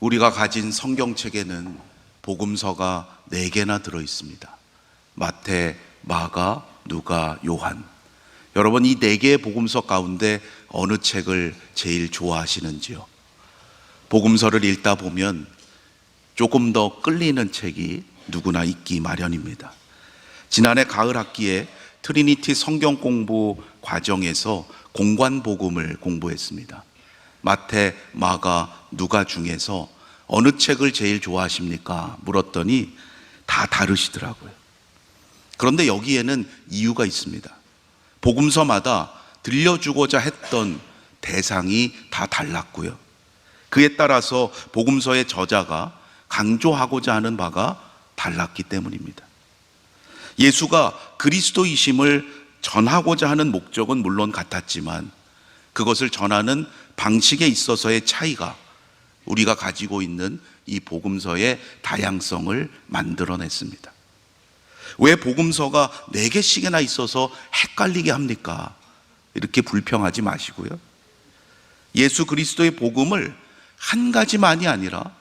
우리가 가진 성경책에는 복음서가 4개나 들어 있습니다. 마태, 마가, 누가, 요한. 여러분, 이 4개의 복음서 가운데 어느 책을 제일 좋아하시는지요? 복음서를 읽다 보면 조금 더 끌리는 책이 누구나 있기 마련입니다. 지난해 가을 학기에 트리니티 성경 공부 과정에서 공관복음을 공부했습니다. 마태, 마가, 누가 중에서 어느 책을 제일 좋아하십니까? 물었더니 다 다르시더라고요. 그런데 여기에는 이유가 있습니다. 복음서마다 들려주고자 했던 대상이 다 달랐고요. 그에 따라서 복음서의 저자가 강조하고자 하는 바가 달랐기 때문입니다. 예수가 그리스도이심을 전하고자 하는 목적은 물론 같았지만 그것을 전하는 방식에 있어서의 차이가 우리가 가지고 있는 이 복음서의 다양성을 만들어냈습니다. 왜 복음서가 4개씩이나 있어서 헷갈리게 합니까? 이렇게 불평하지 마시고요. 예수 그리스도의 복음을 한 가지만이 아니라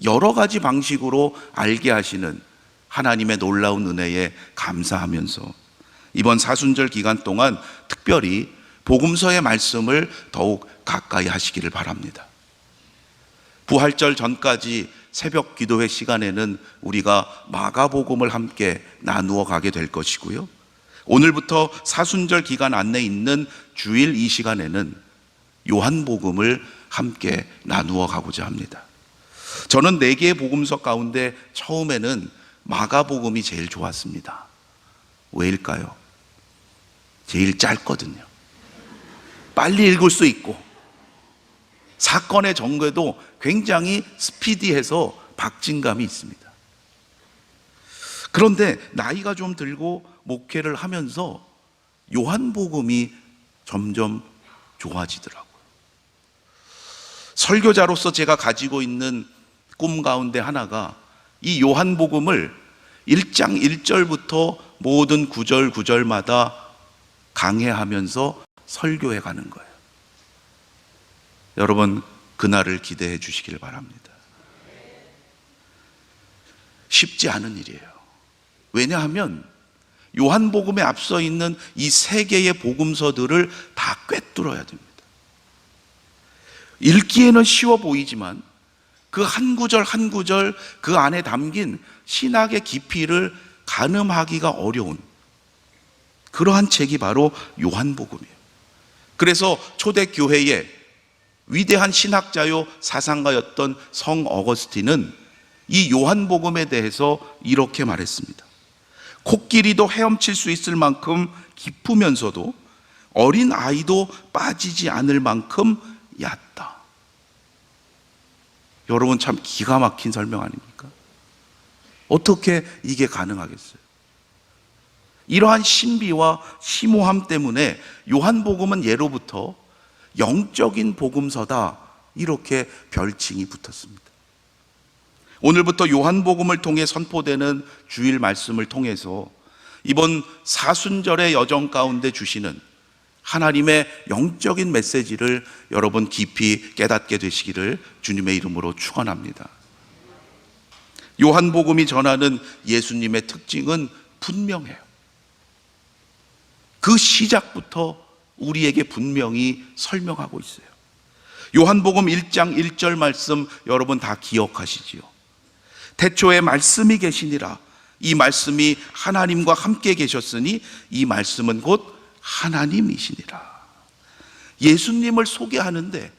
여러 가지 방식으로 알게 하시는 하나님의 놀라운 은혜에 감사하면서 이번 사순절 기간 동안 특별히 복음서의 말씀을 더욱 가까이 하시기를 바랍니다. 부활절 전까지 새벽 기도회 시간에는 우리가 마가복음을 함께 나누어 가게 될 것이고요. 오늘부터 사순절 기간 안에 있는 주일 이 시간에는 요한복음을 함께 나누어 가고자 합니다. 저는 4개의 복음서 가운데 처음에는 마가복음이 제일 좋았습니다. 왜일까요? 제일 짧거든요. 빨리 읽을 수 있고 사건의 전개도 굉장히 스피디해서 박진감이 있습니다. 그런데 나이가 좀 들고 목회를 하면서 요한복음이 점점 좋아지더라고요. 설교자로서 제가 가지고 있는 꿈 가운데 하나가 이 요한복음을 1장 1절부터 모든 구절 구절마다 강해하면서 설교해 가는 거예요. 여러분, 그날을 기대해 주시길 바랍니다. 쉽지 않은 일이에요. 왜냐하면 요한복음에 앞서 있는 이 3개의 복음서들을 다 꿰뚫어야 됩니다. 읽기에는 쉬워 보이지만 그 한 구절 한 구절 그 안에 담긴 신학의 깊이를 가늠하기가 어려운 그러한 책이 바로 요한복음이에요. 그래서 초대교회의 위대한 신학자요 사상가였던 성 어거스틴은 이 요한복음에 대해서 이렇게 말했습니다. 코끼리도 헤엄칠 수 있을 만큼 깊으면서도 어린 아이도 빠지지 않을 만큼 얕다. 여러분, 참 기가 막힌 설명 아닙니까? 어떻게 이게 가능하겠어요? 이러한 신비와 심오함 때문에 요한복음은 예로부터 영적인 복음서다, 이렇게 별칭이 붙었습니다. 오늘부터 요한복음을 통해 선포되는 주일 말씀을 통해서 이번 사순절의 여정 가운데 주시는 하나님의 영적인 메시지를 여러분 깊이 깨닫게 되시기를 주님의 이름으로 축원합니다. 요한복음이 전하는 예수님의 특징은 분명해요. 그 시작부터 우리에게 분명히 설명하고 있어요. 요한복음 1장 1절 말씀 여러분 다 기억하시지요? 태초에 말씀이 계시니라. 이 말씀이 하나님과 함께 계셨으니 이 말씀은 곧 하나님이시니라. 예수님을 소개하는데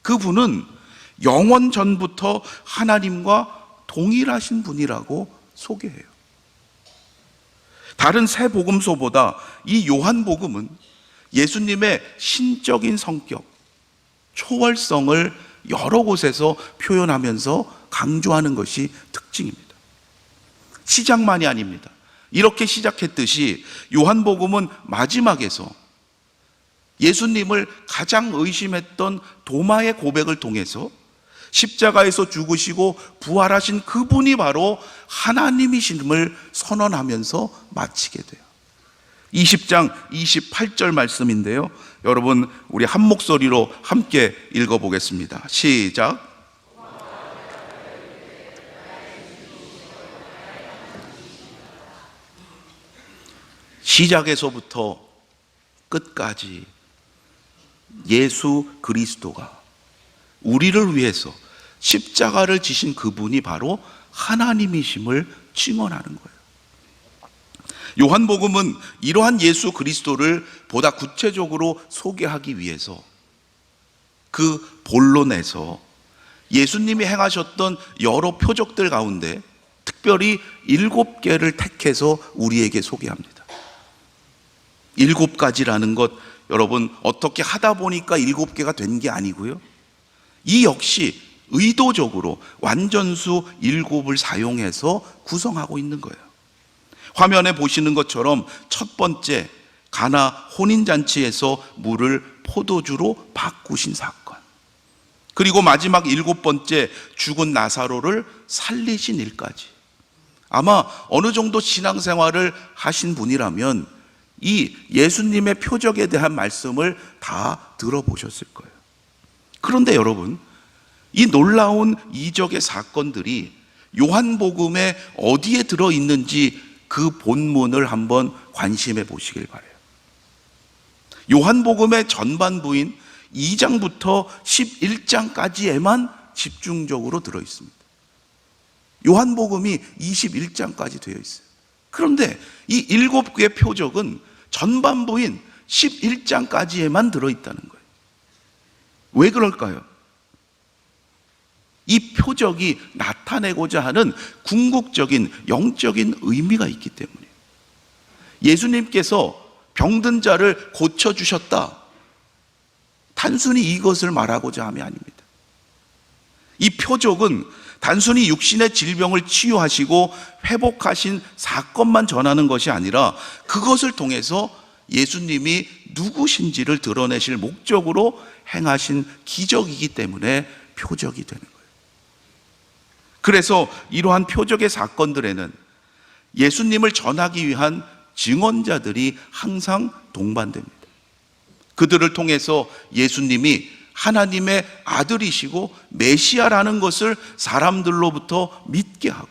그분은 영원 전부터 하나님과 동일하신 분이라고 소개해요. 다른 세 복음서보다 이 요한복음은 예수님의 신적인 성격, 초월성을 여러 곳에서 표현하면서 강조하는 것이 특징입니다. 시작만이 아닙니다. 이렇게 시작했듯이 요한복음은 마지막에서 예수님을 가장 의심했던 도마의 고백을 통해서 십자가에서 죽으시고 부활하신 그분이 바로 하나님이심을 선언하면서 마치게 돼요. 20장 28절 말씀인데요, 여러분 우리 한 목소리로 함께 읽어보겠습니다. 시작. 시작에서부터 끝까지 예수 그리스도가 우리를 위해서 십자가를 지신 그분이 바로 하나님이심을 증언하는 거예요. 요한복음은 이러한 예수 그리스도를 보다 구체적으로 소개하기 위해서 그 본론에서 예수님이 행하셨던 여러 표적들 가운데 특별히 7개를 택해서 우리에게 소개합니다. 7가지라는 것, 여러분 어떻게 하다 보니까 7개가 된 게 아니고요, 이 역시 의도적으로 완전수 7을 사용해서 구성하고 있는 거예요. 화면에 보시는 것처럼 첫 번째, 가나 혼인잔치에서 물을 포도주로 바꾸신 사건, 그리고 마지막 7번째, 죽은 나사로를 살리신 일까지. 아마 어느 정도 신앙생활을 하신 분이라면 이 예수님의 표적에 대한 말씀을 다 들어보셨을 거예요. 그런데 여러분, 이 놀라운 이적의 사건들이 요한복음에 어디에 들어있는지 그 본문을 한번 관심해 보시길 바라요. 요한복음의 전반부인 2장부터 11장까지에만 집중적으로 들어있습니다. 요한복음이 21장까지 되어 있어요. 그런데 이 7개의 표적은 전반부인 11장까지에만 들어있다는 거예요. 왜 그럴까요? 이 표적이 나타내고자 하는 궁극적인 영적인 의미가 있기 때문이에요. 예수님께서 병든 자를 고쳐주셨다, 단순히 이것을 말하고자 함이 아닙니다. 이 표적은 단순히 육신의 질병을 치유하시고 회복하신 사건만 전하는 것이 아니라 그것을 통해서 예수님이 누구신지를 드러내실 목적으로 행하신 기적이기 때문에 표적이 되는 거예요. 그래서 이러한 표적의 사건들에는 예수님을 전하기 위한 증언자들이 항상 동반됩니다. 그들을 통해서 예수님이 하나님의 아들이시고 메시아라는 것을 사람들로부터 믿게 하고,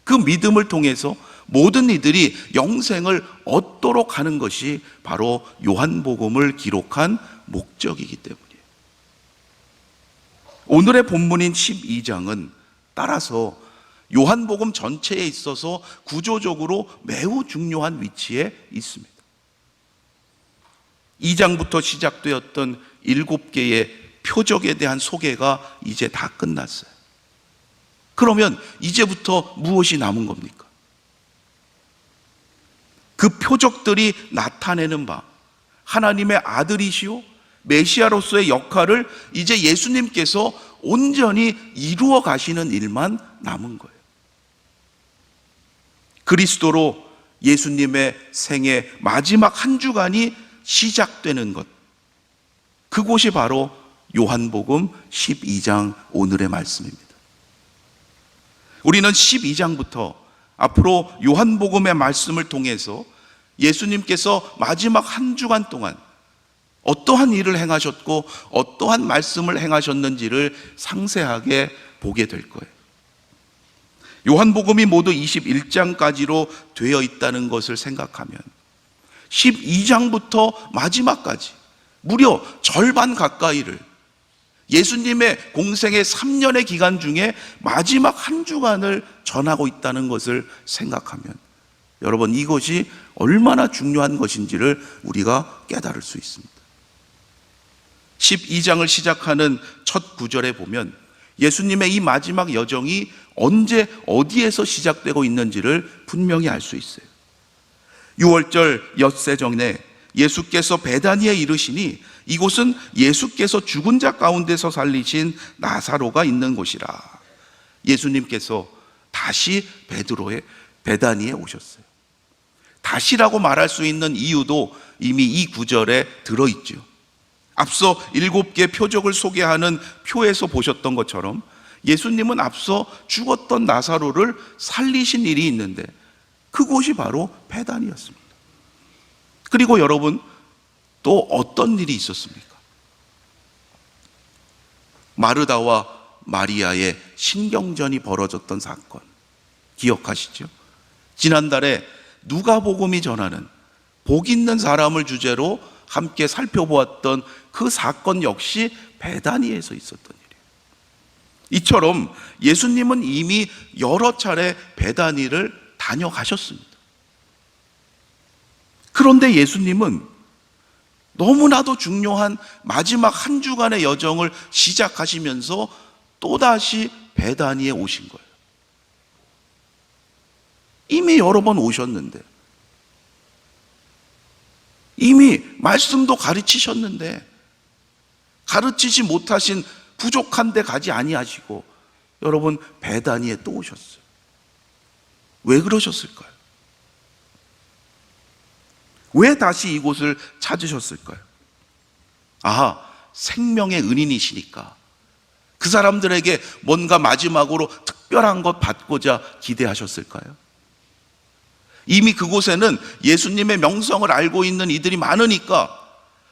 그 믿음을 통해서 모든 이들이 영생을 얻도록 하는 것이 바로 요한복음을 기록한 목적이기 때문이에요. 오늘의 본문인 12장은 따라서 요한복음 전체에 있어서 구조적으로 매우 중요한 위치에 있습니다. 2장부터 시작되었던 7개의 표적에 대한 소개가 이제 다 끝났어요. 그러면 이제부터 무엇이 남은 겁니까? 그 표적들이 나타내는 바, 하나님의 아들이시오 메시아로서의 역할을 이제 예수님께서 온전히 이루어 가시는 일만 남은 거예요. 그리스도로 예수님의 생애 마지막 한 주간이 시작되는 것, 그곳이 바로 요한복음 12장 오늘의 말씀입니다. 우리는 12장부터 앞으로 요한복음의 말씀을 통해서 예수님께서 마지막 한 주간 동안 어떠한 일을 행하셨고 어떠한 말씀을 행하셨는지를 상세하게 보게 될 거예요. 요한복음이 모두 21장까지로 되어 있다는 것을 생각하면 12장부터 마지막까지 무려 절반 가까이를 예수님의 공생의 3년의 기간 중에 마지막 한 주간을 전하고 있다는 것을 생각하면 여러분, 이것이 얼마나 중요한 것인지를 우리가 깨달을 수 있습니다. 12장을 시작하는 첫 구절에 보면 예수님의 이 마지막 여정이 언제 어디에서 시작되고 있는지를 분명히 알 수 있어요. 6월절 엿새 전에 예수께서 베다니에 이르시니 이곳은 예수께서 죽은 자 가운데서 살리신 나사로가 있는 곳이라. 예수님께서 다시 베드로의 베다니에 오셨어요. 다시라고 말할 수 있는 이유도 이미 이 구절에 들어있죠. 앞서 7개 표적을 소개하는 표에서 보셨던 것처럼 예수님은 앞서 죽었던 나사로를 살리신 일이 있는데 그곳이 바로 베다니였습니다. 그리고 여러분, 또 어떤 일이 있었습니까? 마르다와 마리아의 신경전이 벌어졌던 사건 기억하시죠? 지난달에 누가복음이 전하는 복 있는 사람을 주제로 함께 살펴보았던 그 사건 역시 베다니에서 있었던 일이에요. 이처럼 예수님은 이미 여러 차례 베다니를 다녀가셨습니다. 그런데 예수님은 너무나도 중요한 마지막 한 주간의 여정을 시작하시면서 또다시 베다니에 오신 거예요. 이미 여러 번 오셨는데, 이미 말씀도 가르치셨는데 가르치지 못하신 부족한 데 가지 아니하시고 여러분 베다니에 또 오셨어요. 왜 그러셨을까요? 왜 다시 이곳을 찾으셨을까요? 생명의 은인이시니까 그 사람들에게 뭔가 마지막으로 특별한 것 받고자 기대하셨을까요? 이미 그곳에는 예수님의 명성을 알고 있는 이들이 많으니까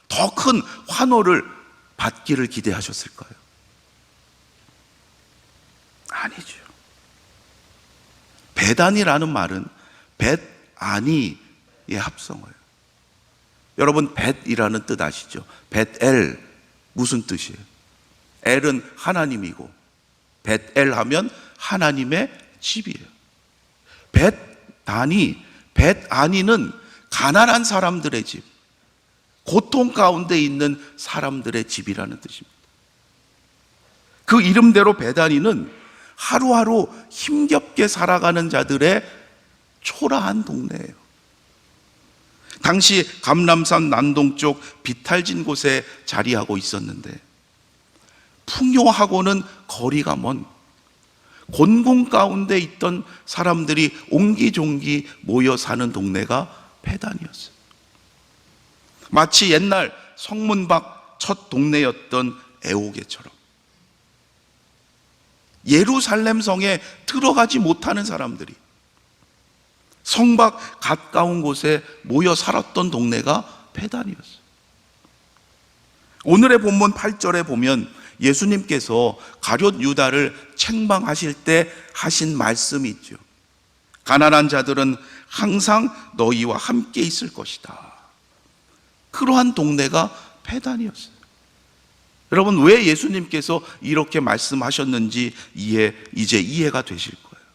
더 큰 환호를 받기를 기대하셨을까요? 아니죠. 베단이라는 말은 벳아니의 합성어예요. 여러분 벳이라는 뜻 아시죠? 벳엘 무슨 뜻이에요? 엘은 하나님이고 벳엘 하면 하나님의 집이에요. 벳아니는 가난한 사람들의 집, 고통 가운데 있는 사람들의 집이라는 뜻입니다. 그 이름대로 베다니는 하루하루 힘겹게 살아가는 자들의 초라한 동네예요. 당시 감람산 남동쪽 비탈진 곳에 자리하고 있었는데 풍요하고는 거리가 먼 곤궁 가운데 있던 사람들이 옹기종기 모여 사는 동네가 베단이었어요. 마치 옛날 성문 밖 첫 동네였던 애오게처럼 예루살렘 성에 들어가지 못하는 사람들이 성 밖 가까운 곳에 모여 살았던 동네가 베단이었어요. 오늘의 본문 8절에 보면 예수님께서 가룟 유다를 책망하실 때 하신 말씀이 있죠. 가난한 자들은 항상 너희와 함께 있을 것이다. 그러한 동네가 베단이었어요. 여러분 왜 예수님께서 이렇게 말씀하셨는지 이제 이해가 되실 거예요.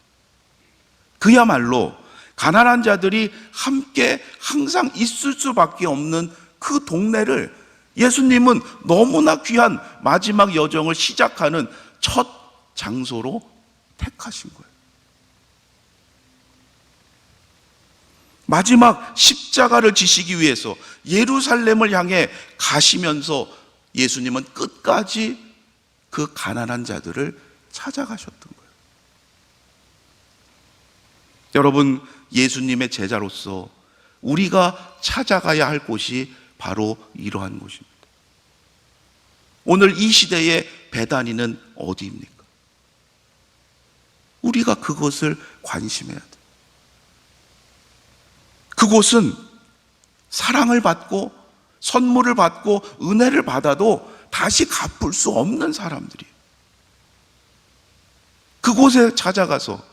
그야말로 가난한 자들이 함께 항상 있을 수밖에 없는 그 동네를 예수님은 너무나 귀한 마지막 여정을 시작하는 첫 장소로 택하신 거예요. 마지막 십자가를 지시기 위해서 예루살렘을 향해 가시면서 예수님은 끝까지 그 가난한 자들을 찾아가셨던 거예요. 여러분, 예수님의 제자로서 우리가 찾아가야 할 곳이 바로 이러한 곳입니다. 오늘 이 시대의 베다니는 어디입니까? 우리가 그것을 관심해야 돼요. 그곳은 사랑을 받고 선물을 받고 은혜를 받아도 다시 갚을 수 없는 사람들이에요. 그곳에 찾아가서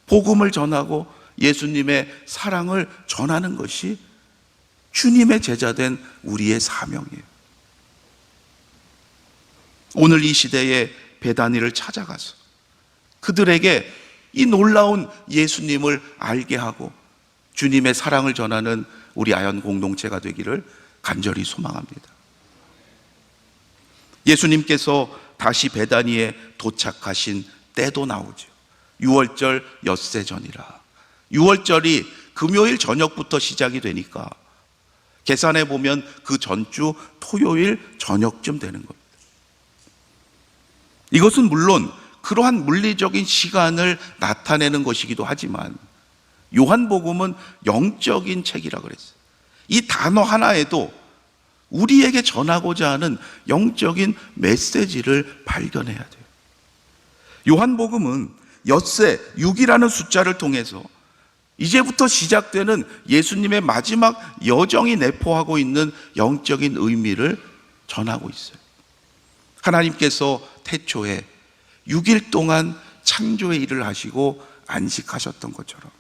복음을 전하고 예수님의 사랑을 전하는 것이 주님의 제자된 우리의 사명이에요. 오늘 이 시대의 베다니를 찾아가서 그들에게 이 놀라운 예수님을 알게 하고 주님의 사랑을 전하는 우리 아연 공동체가 되기를 간절히 소망합니다. 예수님께서 다시 베다니에 도착하신 때도 나오죠. 6월절 엿새 전이라. 6월절이 금요일 저녁부터 시작이 되니까 계산해 보면 그 전주 토요일 저녁쯤 되는 겁니다. 이것은 물론 그러한 물리적인 시간을 나타내는 것이기도 하지만 요한복음은 영적인 책이라 그랬어요. 이 단어 하나에도 우리에게 전하고자 하는 영적인 메시지를 발견해야 돼요. 요한복음은 엿새 6이라는 숫자를 통해서 이제부터 시작되는 예수님의 마지막 여정이 내포하고 있는 영적인 의미를 전하고 있어요. 하나님께서 태초에 6일 동안 창조의 일을 하시고 안식하셨던 것처럼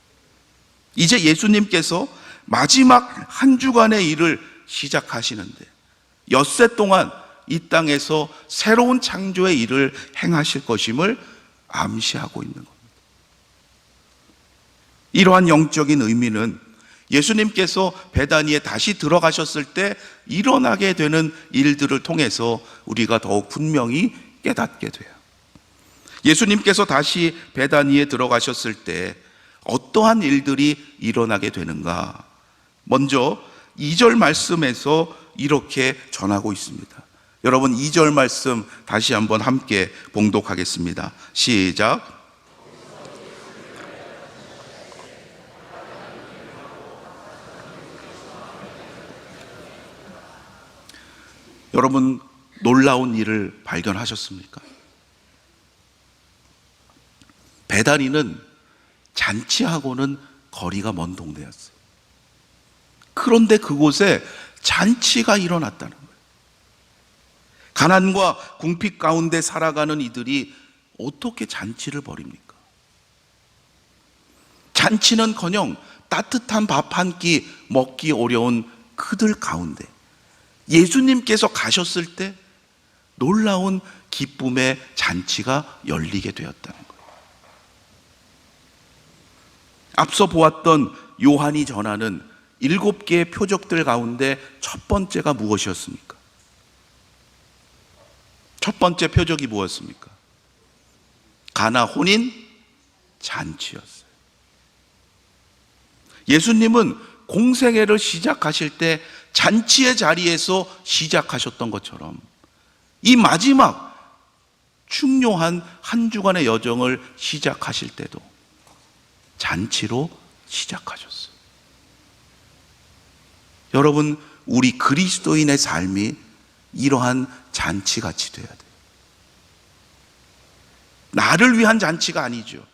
이제 예수님께서 마지막 한 주간의 일을 시작하시는데 엿새 동안 이 땅에서 새로운 창조의 일을 행하실 것임을 암시하고 있는 겁니다. 이러한 영적인 의미는 예수님께서 베다니에 다시 들어가셨을 때 일어나게 되는 일들을 통해서 우리가 더욱 분명히 깨닫게 돼요. 예수님께서 다시 베다니에 들어가셨을 때 어떠한 일들이 일어나게 되는가? 먼저 2절 말씀에서 이렇게 전하고 있습니다. 여러분 2절 말씀 다시 한번 함께 봉독하겠습니다. 시작. 여러분 놀라운 일을 발견하셨습니까? 베다니는 잔치하고는 거리가 먼 동네였어요. 그런데 그곳에 잔치가 일어났다는 거예요. 가난과 궁핍 가운데 살아가는 이들이 어떻게 잔치를 벌입니까? 잔치는커녕 따뜻한 밥 한 끼 먹기 어려운 그들 가운데 예수님께서 가셨을 때 놀라운 기쁨의 잔치가 열리게 되었다는 거예요. 앞서 보았던 요한이 전하는 7개의 표적들 가운데 첫 번째가 무엇이었습니까? 첫 번째 표적이 무엇입니까? 가나 혼인 잔치였어요. 예수님은 공생애를 시작하실 때 잔치의 자리에서 시작하셨던 것처럼 이 마지막 중요한 한 주간의 여정을 시작하실 때도 잔치로 시작하셨어요. 여러분, 우리 그리스도인의 삶이 이러한 잔치같이 돼야 돼요. 나를 위한 잔치가 아니죠.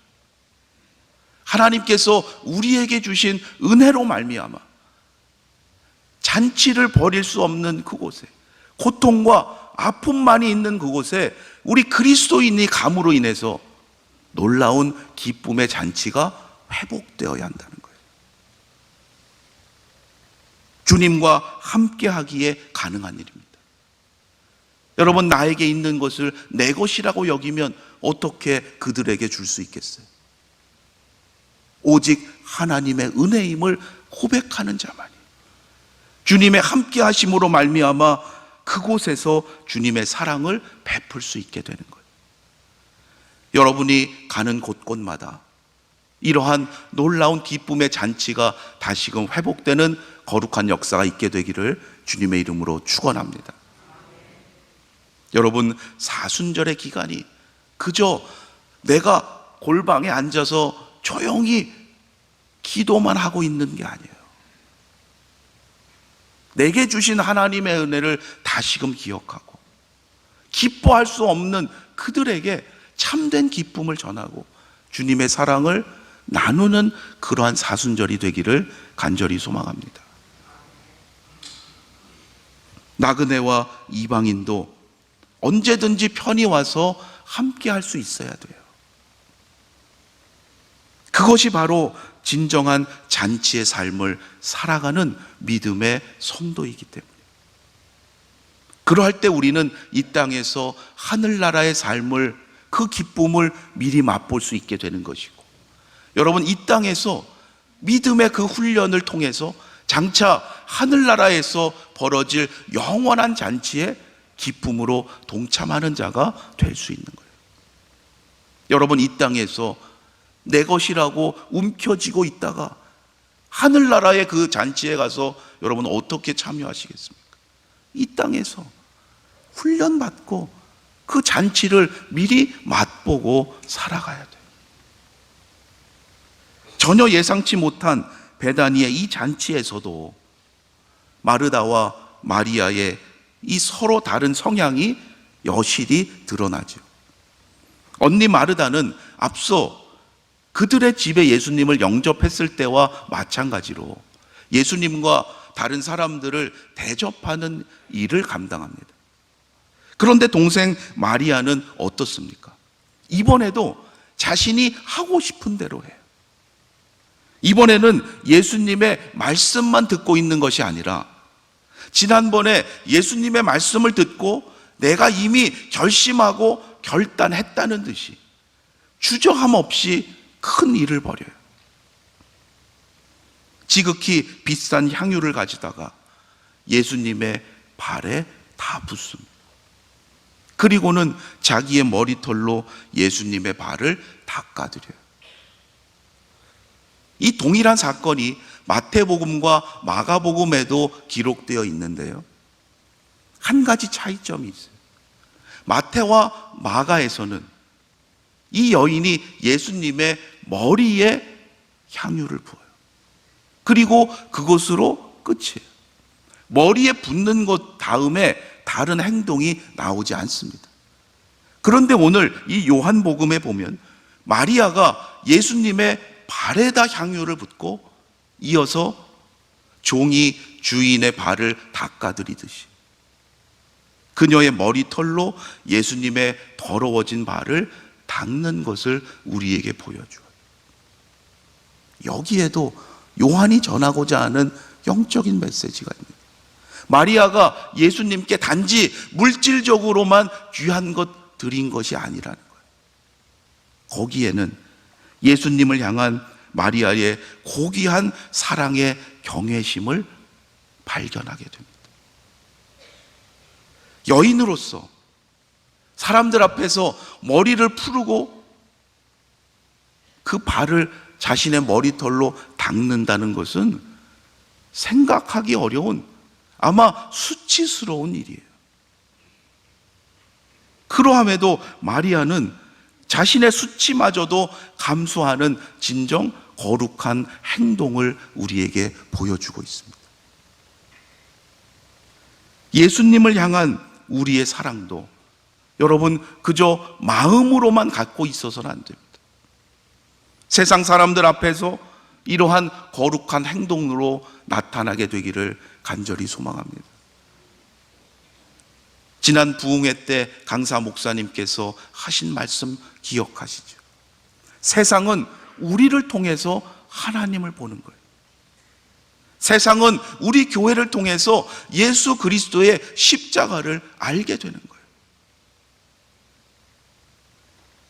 하나님께서 우리에게 주신 은혜로 말미암아 잔치를 벌일 수 없는 그곳에, 고통과 아픔만이 있는 그곳에 우리 그리스도인이 감으로 인해서 놀라운 기쁨의 잔치가 회복되어야 한다는 거예요. 주님과 함께 하기에 가능한 일입니다. 여러분, 나에게 있는 것을 내 것이라고 여기면 어떻게 그들에게 줄 수 있겠어요? 오직 하나님의 은혜임을 고백하는 자만이 주님의 함께 하심으로 말미암아 그곳에서 주님의 사랑을 베풀 수 있게 되는 거예요. 여러분이 가는 곳곳마다 이러한 놀라운 기쁨의 잔치가 다시금 회복되는 거룩한 역사가 있게 되기를 주님의 이름으로 축원합니다. 여러분, 사순절의 기간이 그저 내가 골방에 앉아서 조용히 기도만 하고 있는 게 아니에요. 내게 주신 하나님의 은혜를 다시금 기억하고 기뻐할 수 없는 그들에게 참된 기쁨을 전하고 주님의 사랑을 나누는 그러한 사순절이 되기를 간절히 소망합니다. 나그네와 이방인도 언제든지 편히 와서 함께 할 수 있어야 돼요. 그것이 바로 진정한 잔치의 삶을 살아가는 믿음의 성도이기 때문에 그러할 때 우리는 이 땅에서 하늘나라의 삶을, 그 기쁨을 미리 맛볼 수 있게 되는 것이고, 여러분, 이 땅에서 믿음의 그 훈련을 통해서 장차 하늘나라에서 벌어질 영원한 잔치의 기쁨으로 동참하는 자가 될 수 있는 거예요. 여러분, 이 땅에서 내 것이라고 움켜쥐고 있다가 하늘나라의 그 잔치에 가서 여러분 어떻게 참여하시겠습니까? 이 땅에서 훈련받고 그 잔치를 미리 맛보고 살아가야 돼요. 전혀 예상치 못한 베다니의 이 잔치에서도 마르다와 마리아의 이 서로 다른 성향이 여실히 드러나죠. 언니 마르다는 앞서 그들의 집에 예수님을 영접했을 때와 마찬가지로 예수님과 다른 사람들을 대접하는 일을 감당합니다. 그런데 동생 마리아는 어떻습니까? 이번에도 자신이 하고 싶은 대로 해요. 이번에는 예수님의 말씀만 듣고 있는 것이 아니라 지난번에 예수님의 말씀을 듣고 내가 이미 결심하고 결단했다는 듯이 주저함 없이 큰 일을 벌여요. 지극히 비싼 향유를 가져다가 예수님의 발에 다 붓습니다. 그리고는 자기의 머리털로 예수님의 발을 닦아드려요. 이 동일한 사건이 마태복음과 마가복음에도 기록되어 있는데요, 한 가지 차이점이 있어요. 마태와 마가에서는 이 여인이 예수님의 머리에 향유를 부어요. 그리고 그것으로 끝이에요. 머리에 붓는 것 다음에 다른 행동이 나오지 않습니다. 그런데 오늘 이 요한복음에 보면 마리아가 예수님의 발에다 향유를 붓고 이어서 종이 주인의 발을 닦아드리듯이 그녀의 머리털로 예수님의 더러워진 발을 닦는 것을 우리에게 보여줘요. 여기에도 요한이 전하고자 하는 영적인 메시지가 있습니다. 마리아가 예수님께 단지 물질적으로만 귀한 것 드린 것이 아니라는 거예요. 거기에는 예수님을 향한 마리아의 고귀한 사랑의 경외심을 발견하게 됩니다. 여인으로서 사람들 앞에서 머리를 풀고 그 발을 자신의 머리털로 닦는다는 것은 생각하기 어려운, 아마 수치스러운 일이에요. 그러함에도 마리아는 자신의 수치마저도 감수하는 진정 거룩한 행동을 우리에게 보여주고 있습니다. 예수님을 향한 우리의 사랑도 여러분 그저 마음으로만 갖고 있어서는 안 됩니다. 세상 사람들 앞에서 이러한 거룩한 행동으로 나타나게 되기를 간절히 소망합니다. 지난 부흥회 때 강사 목사님께서 하신 말씀 기억하시죠? 세상은 우리를 통해서 하나님을 보는 거예요. 세상은 우리 교회를 통해서 예수 그리스도의 십자가를 알게 되는 거예요.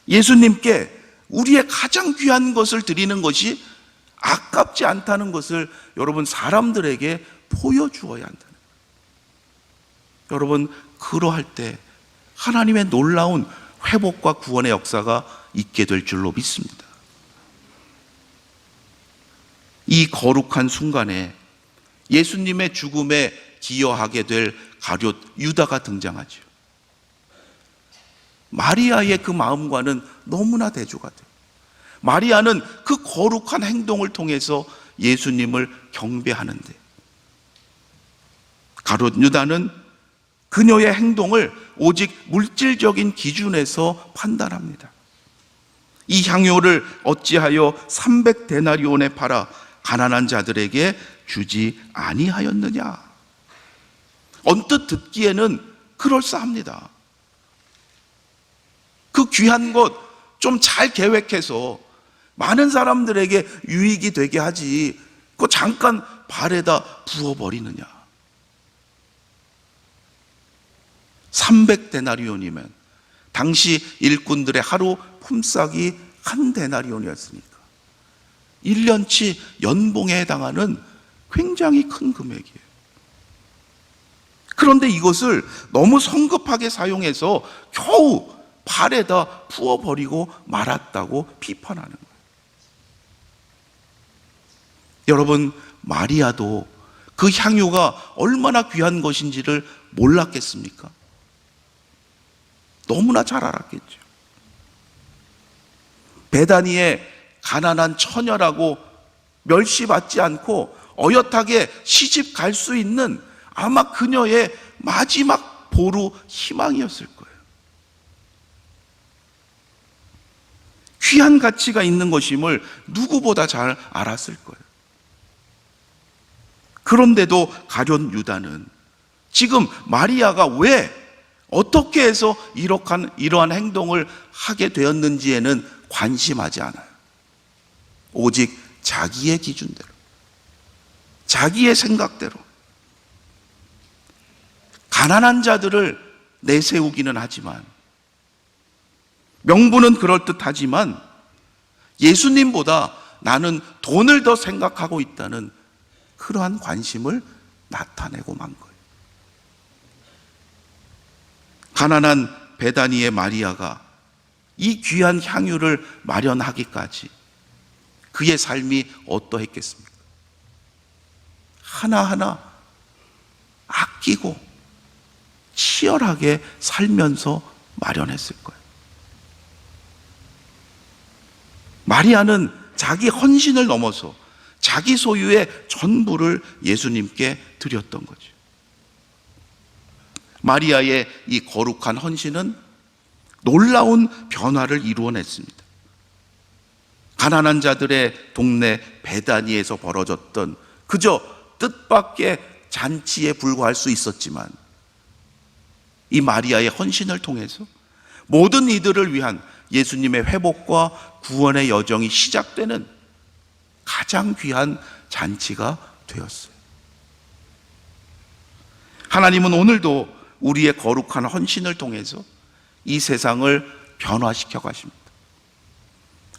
예수님께 우리의 가장 귀한 것을 드리는 것이 아깝지 않다는 것을 여러분 사람들에게 보여주어야 한다는 거예요. 여러분 그러할 때 하나님의 놀라운 회복과 구원의 역사가 있게 될 줄로 믿습니다. 이 거룩한 순간에 예수님의 죽음에 기여하게 될 가룟 유다가 등장하죠. 마리아의 그 마음과는 너무나 대조가 돼요. 마리아는 그 거룩한 행동을 통해서 예수님을 경배하는데 가룟 유다는 그녀의 행동을 오직 물질적인 기준에서 판단합니다. 이 향유를 어찌하여 300데나리온에 팔아 가난한 자들에게 주지 아니하였느냐? 언뜻 듣기에는 그럴싸합니다. 그 귀한 것 좀 잘 계획해서 많은 사람들에게 유익이 되게 하지, 그거 잠깐 발에다 부어버리느냐? 300데나리온이면 당시 일꾼들의 하루 품삯이 1데나리온이었으니까 1년치 연봉에 해당하는 굉장히 큰 금액이에요. 그런데 이것을 너무 성급하게 사용해서 겨우 발에다 부어버리고 말았다고 비판하는 거예요. 여러분, 마리아도 그 향유가 얼마나 귀한 것인지를 몰랐겠습니까? 너무나 잘 알았겠죠. 베다니에 가난한 처녀라고 멸시받지 않고 어엿하게 시집 갈 수 있는 아마 그녀의 마지막 보루 희망이었을 거예요. 귀한 가치가 있는 것임을 누구보다 잘 알았을 거예요. 그런데도 가룟 유다는 지금 마리아가 왜 어떻게 해서 이러한 행동을 하게 되었는지에는 관심하지 않아요. 오직 자기의 기준대로, 자기의 생각대로 가난한 자들을 내세우기는 하지만, 명분은 그럴듯하지만 예수님보다 나는 돈을 더 생각하고 있다는 그러한 관심을 나타내고 만 거예요. 가난한 베다니의 마리아가 이 귀한 향유를 마련하기까지 그의 삶이 어떠했겠습니까? 하나하나 아끼고 치열하게 살면서 마련했을 거예요. 마리아는 자기 헌신을 넘어서 자기 소유의 전부를 예수님께 드렸던 거죠. 마리아의 이 거룩한 헌신은 놀라운 변화를 이루어냈습니다. 가난한 자들의 동네 베다니에서 벌어졌던 그저 뜻밖의 잔치에 불과할 수 있었지만, 이 마리아의 헌신을 통해서 모든 이들을 위한 예수님의 회복과 구원의 여정이 시작되는 가장 귀한 잔치가 되었어요. 하나님은 오늘도 우리의 거룩한 헌신을 통해서 이 세상을 변화시켜 가십니다.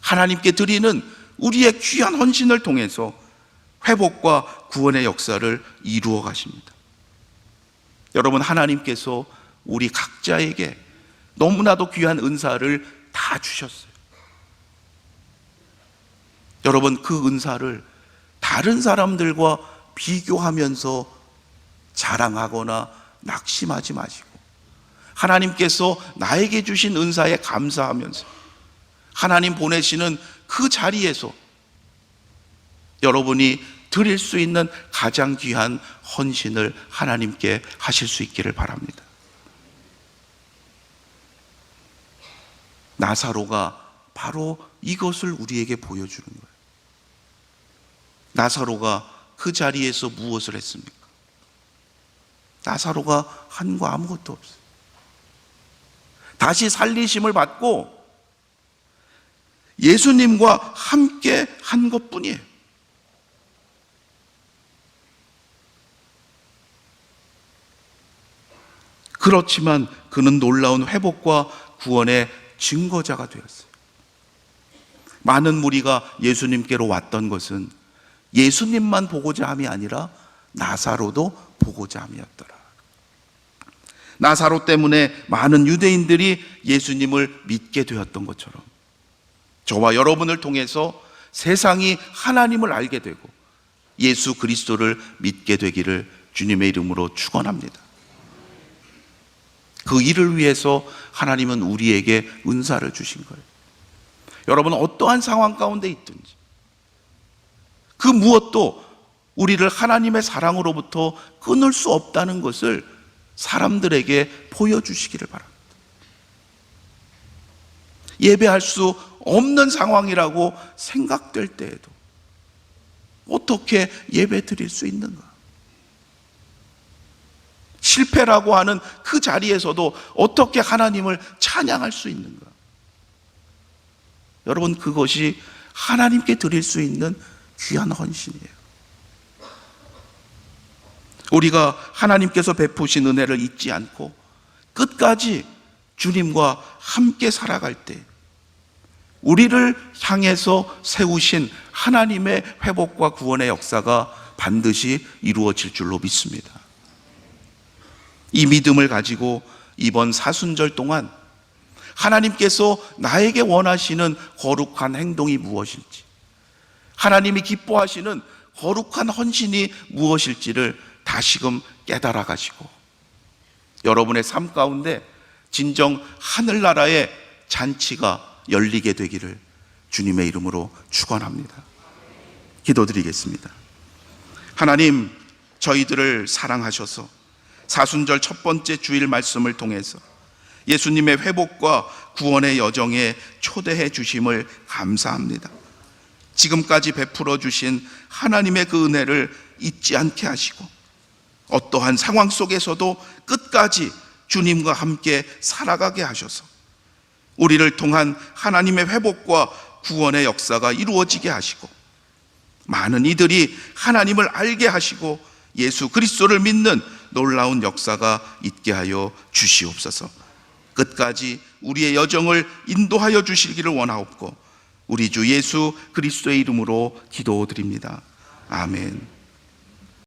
하나님께 드리는 우리의 귀한 헌신을 통해서 회복과 구원의 역사를 이루어 가십니다. 여러분, 하나님께서 우리 각자에게 너무나도 귀한 은사를 다 주셨어요. 여러분, 그 은사를 다른 사람들과 비교하면서 자랑하거나 낙심하지 마시고, 하나님께서 나에게 주신 은사에 감사하면서 하나님 보내시는 그 자리에서 여러분이 드릴 수 있는 가장 귀한 헌신을 하나님께 하실 수 있기를 바랍니다. 나사로가 바로 이것을 우리에게 보여주는 거예요. 나사로가 그 자리에서 무엇을 했습니까? 나사로가 한 거 아무것도 없어요. 다시 살리심을 받고 예수님과 함께 한 것뿐이에요. 그렇지만 그는 놀라운 회복과 구원의 증거자가 되었어요. 많은 무리가 예수님께로 왔던 것은 예수님만 보고자 함이 아니라 나사로도 보고자 함이었더라. 나사로 때문에 많은 유대인들이 예수님을 믿게 되었던 것처럼 저와 여러분을 통해서 세상이 하나님을 알게 되고 예수 그리스도를 믿게 되기를 주님의 이름으로 축원합니다. 그 일을 위해서 하나님은 우리에게 은사를 주신 거예요. 여러분, 어떠한 상황 가운데 있든지 그 무엇도 우리를 하나님의 사랑으로부터 끊을 수 없다는 것을 사람들에게 보여주시기를 바랍니다. 예배할 수 없는 상황이라고 생각될 때에도 어떻게 예배 드릴 수 있는가? 실패라고 하는 그 자리에서도 어떻게 하나님을 찬양할 수 있는가? 여러분, 그것이 하나님께 드릴 수 있는 귀한 헌신이에요. 우리가 하나님께서 베푸신 은혜를 잊지 않고 끝까지 주님과 함께 살아갈 때 우리를 향해서 세우신 하나님의 회복과 구원의 역사가 반드시 이루어질 줄로 믿습니다. 이 믿음을 가지고 이번 사순절 동안 하나님께서 나에게 원하시는 거룩한 행동이 무엇일지, 하나님이 기뻐하시는 거룩한 헌신이 무엇일지를 다시금 깨달아 가시고 여러분의 삶 가운데 진정 하늘나라의 잔치가 열리게 되기를 주님의 이름으로 축원합니다. 기도드리겠습니다. 하나님, 저희들을 사랑하셔서 사순절 첫 번째 주일 말씀을 통해서 예수님의 회복과 구원의 여정에 초대해 주심을 감사합니다. 지금까지 베풀어 주신 하나님의 그 은혜를 잊지 않게 하시고 어떠한 상황 속에서도 끝까지 주님과 함께 살아가게 하셔서 우리를 통한 하나님의 회복과 구원의 역사가 이루어지게 하시고 많은 이들이 하나님을 알게 하시고 예수 그리스도를 믿는 놀라운 역사가 있게 하여 주시옵소서. 끝까지 우리의 여정을 인도하여 주시기를 원하옵고 우리 주 예수 그리스도의 이름으로 기도드립니다. 아멘.